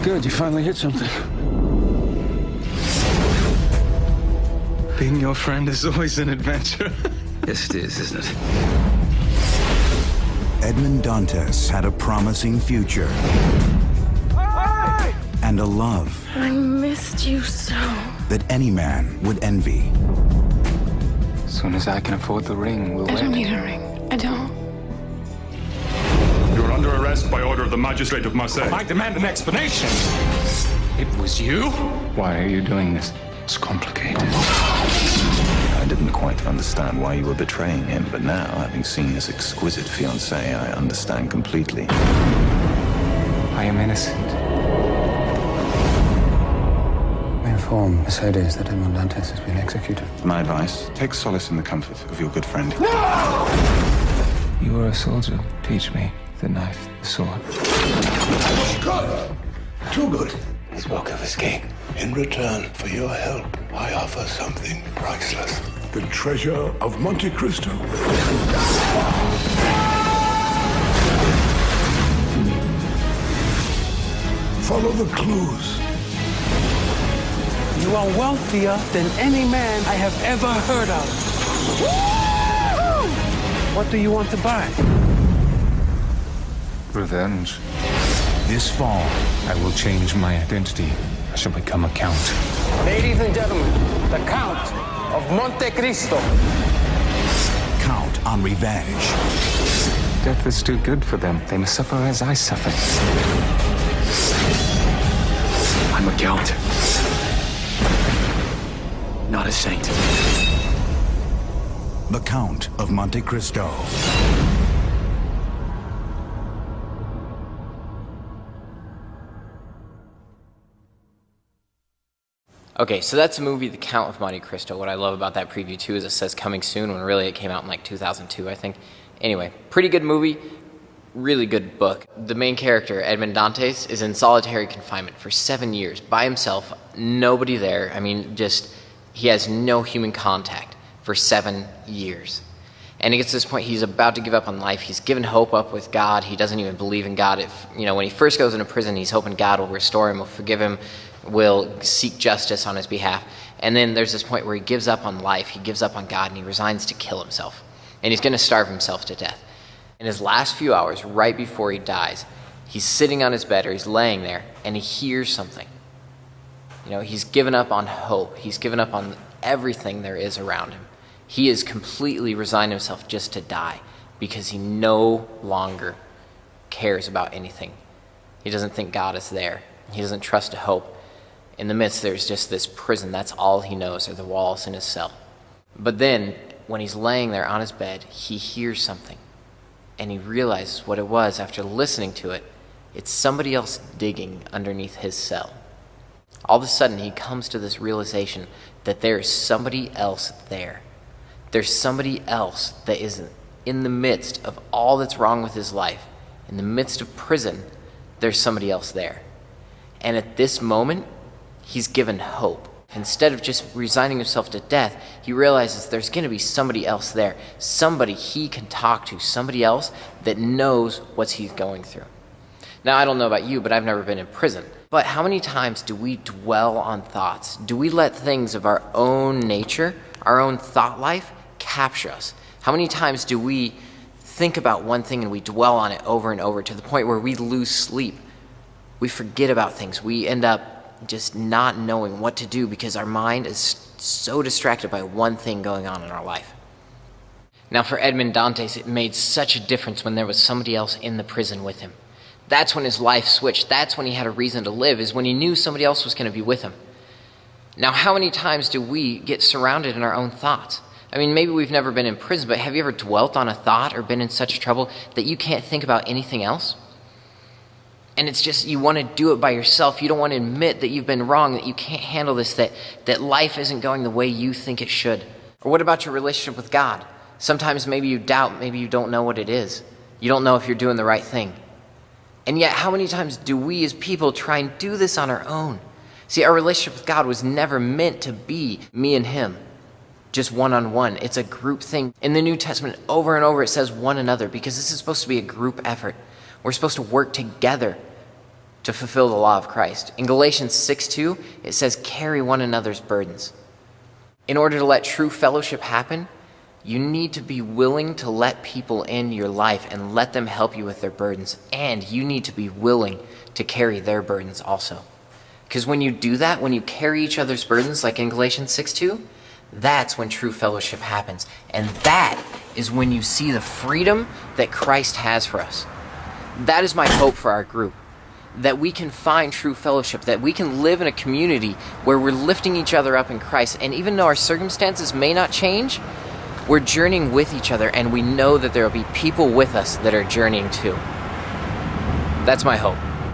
Good, you finally hit something. Being your friend is always an adventure. Yes, it is, isn't it? Edmond Dantes had a promising future. And a love I missed you so. that any man would envy. As soon as I can afford the ring, we'll I don't wed. need a ring. I don't. You're under arrest by order of the magistrate of Marseille. I demand an explanation. It was you? Why are you doing this? It's complicated. I didn't quite understand why you were betraying him, but now, having seen his exquisite fiancée, I understand completely. I am innocent. We inform Mercedes that Edmond Dantes has been executed. My advice, take solace in the comfort of your good friend. You are a soldier. Teach me the knife, the sword. Good. Too good. Spoke of escape. In return for your help, I offer something priceless. The treasure of Monte Cristo. Follow the clues. You are wealthier than any man I have ever heard of. What do you want to buy? Revenge. This fall, I will change my identity. I shall become a count. Ladies and gentlemen, the Count of Monte Cristo. count on revenge. Death is too good for them. They must suffer as I suffered. I'm a count. Not a saint. The Count of Monte Cristo. Okay, so that's the movie The Count of Monte Cristo. What I love about that preview, too, is it says coming soon, when really it came out in like 2002, I think. Anyway, pretty good movie, really good book. The main character, Edmond Dantes, is in solitary confinement for 7 years by himself, nobody there. I mean, just, he has no human contact for 7 years. And it gets to this point, he's about to give up on life. He's given hope up with God. He doesn't even believe in God. When he first goes into prison, he's hoping God will restore him, will forgive him, will seek justice on his behalf. And then there's this point where he gives up on life, he gives up on God, and he resigns to kill himself. And he's going to starve himself to death. In his last few hours, right before he dies, he's sitting on his bed, or he's laying there, and he hears something. He's given up on hope. He's given up on everything there is around him. He has completely resigned himself just to die because he no longer cares about anything. He doesn't think God is there. He doesn't trust a hope. In the midst, there's just this prison. That's all he knows, are the walls in his cell. But then, when he's laying there on his bed, he hears something. And he realizes what it was after listening to it. It's somebody else digging underneath his cell. All of a sudden, he comes to this realization that there is somebody else there. There's somebody else that is in the midst of all that's wrong with his life. In the midst of prison, there's somebody else there. And at this moment, he's given hope. Instead of just resigning himself to death, he realizes there's going to be somebody else there, somebody he can talk to, somebody else that knows what he's going through. Now, I don't know about you, but I've never been in prison. But how many times do we dwell on thoughts? Do we let things of our own nature, our own thought life, capture us? How many times do we think about one thing and we dwell on it over and over to the point where we lose sleep? We forget about things. We end up just not knowing what to do because our mind is so distracted by one thing going on in our life. Now, for Edmond Dantes, it made such a difference when there was somebody else in the prison with him. That's when his life switched. That's when he had a reason to live, is when he knew somebody else was going to be with him. Now, how many times do we get surrounded in our own thoughts? I mean, maybe we've never been in prison, but have you ever dwelt on a thought or been in such trouble that you can't think about anything else? And it's just, you want to do it by yourself. You don't want to admit that you've been wrong, that you can't handle this, that life isn't going the way you think it should. Or what about your relationship with God? Sometimes maybe you doubt, maybe you don't know what it is. You don't know if you're doing the right thing. And yet, how many times do we as people try and do this on our own? See, our relationship with God was never meant to be me and him, just one-on-one. It's a group thing. In the New Testament, over and over, it says one another, because this is supposed to be a group effort. We're supposed to work together to fulfill the law of Christ. In Galatians 6:2, it says, carry one another's burdens. In order to let true fellowship happen, you need to be willing to let people in your life and let them help you with their burdens. And you need to be willing to carry their burdens also. Because when you do that, when you carry each other's burdens, like in Galatians 6:2, that's when true fellowship happens. And that is when you see the freedom that Christ has for us. That is my hope for our group. That we can find true fellowship, that we can live in a community where we're lifting each other up in Christ. And even though our circumstances may not change, we're journeying with each other, and we know that there will be people with us that are journeying too. That's my hope.